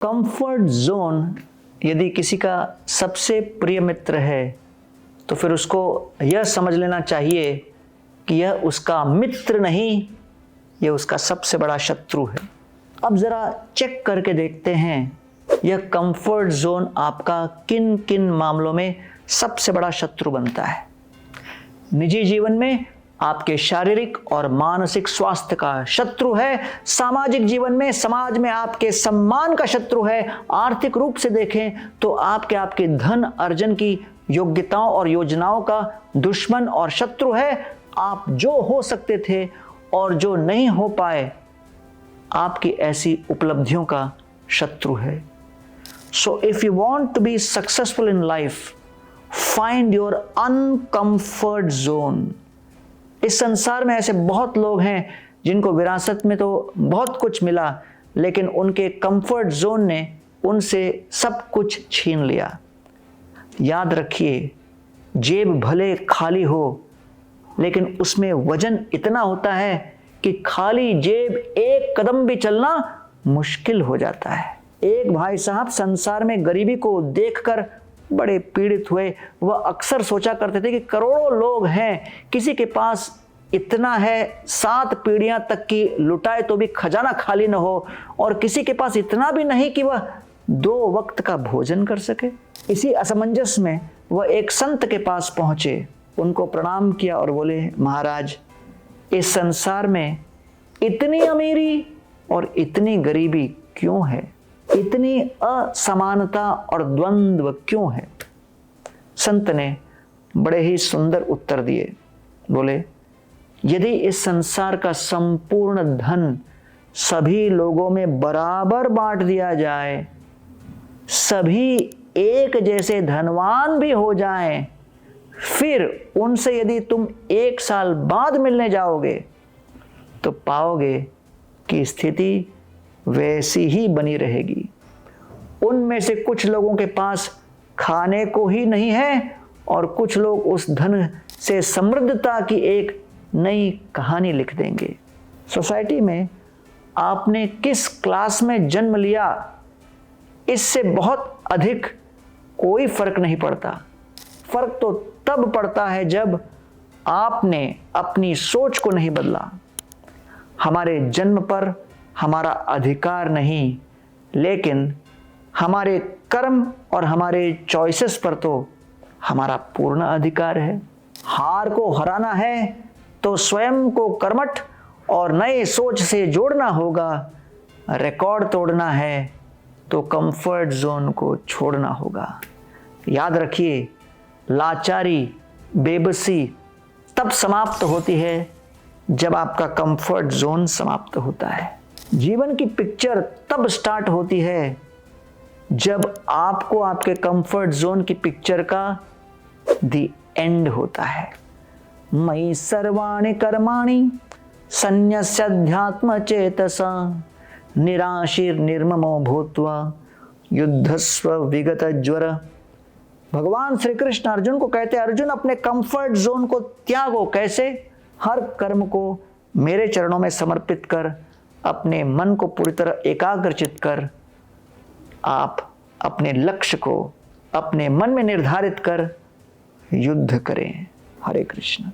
Comfort zone यदि किसी का सबसे प्रिय मित्र है तो फिर उसको यह समझ लेना चाहिए कि यह उसका मित्र नहीं, यह उसका सबसे बड़ा शत्रु है। अब ज़रा चेक करके देखते हैं यह कंफर्ट जोन आपका किन किन मामलों में सबसे बड़ा शत्रु बनता है। निजी जीवन में आपके शारीरिक और मानसिक स्वास्थ्य का शत्रु है। सामाजिक जीवन में समाज में आपके सम्मान का शत्रु है। आर्थिक रूप से देखें तो आपके धन अर्जन की योग्यताओं और योजनाओं का दुश्मन और शत्रु है। आप जो हो सकते थे और जो नहीं हो पाए, आपकी ऐसी उपलब्धियों का शत्रु है। So if you want to be successful in life, find your uncomfort zone. इस संसार में ऐसे बहुत लोग हैं जिनको विरासत में तो बहुत कुछ मिला, लेकिन उनके कंफर्ट जोन ने उनसे सब कुछ छीन लिया। याद रखिए, जेब भले खाली हो लेकिन उसमें वजन इतना होता है कि खाली जेब एक कदम भी चलना मुश्किल हो जाता है। एक भाई साहब संसार में गरीबी को देखकर बड़े पीड़ित हुए। वह अक्सर सोचा करते थे कि करोड़ों लोग हैं, किसी के पास इतना है 7 पीढ़ियां तक की लुटाए तो भी खजाना खाली न हो, और किसी के पास इतना भी नहीं कि वह 2 वक्त का भोजन कर सके। इसी असमंजस में वह एक संत के पास पहुंचे, उनको प्रणाम किया और बोले, महाराज, इस संसार में इतनी अमीरी और इतनी गरीबी क्यों है? इतनी असमानता और द्वंद्व क्यों है? संत ने बड़े ही सुंदर उत्तर दिए। बोले, यदि इस संसार का संपूर्ण धन सभी लोगों में बराबर बांट दिया जाए, सभी एक जैसे धनवान भी हो जाएं, फिर उनसे यदि तुम 1 साल बाद मिलने जाओगे तो पाओगे कि स्थिति वैसी ही बनी रहेगी। उनमें से कुछ लोगों के पास खाने को ही नहीं है और कुछ लोग उस धन से समृद्धता की एक नई कहानी लिख देंगे। सोसाइटी में आपने किस क्लास में जन्म लिया, इससे बहुत अधिक कोई फर्क नहीं पड़ता। फर्क तो तब पड़ता है जब आपने अपनी सोच को नहीं बदला। हमारे जन्म पर हमारा अधिकार नहीं, लेकिन हमारे कर्म और हमारे चॉइसेस पर तो हमारा पूर्ण अधिकार है। हार को हराना है तो स्वयं को कर्मठ और नए सोच से जोड़ना होगा। रिकॉर्ड तोड़ना है तो कंफर्ट जोन को छोड़ना होगा। याद रखिए, लाचारी, बेबसी तब समाप्त होती है जब आपका कंफर्ट जोन समाप्त होता है। जीवन की पिक्चर तब स्टार्ट होती है जब आपको आपके कंफर्ट जोन की पिक्चर का द एंड होता है। मयि सर्वाणि कर्माणि संन्यस्याध्यात्म चेतसा निराशीर्निर्ममो भूत्वा युद्धस्व विगत ज्वर। भगवान श्री कृष्ण अर्जुन को कहते हैं, अर्जुन अपने कंफर्ट जोन को त्यागो। कैसे? हर कर्म को मेरे चरणों में समर्पित कर, अपने मन को पूरी तरह एकाग्रचित कर, आप अपने लक्ष्य को अपने मन में निर्धारित कर युद्ध करें। हरे कृष्ण।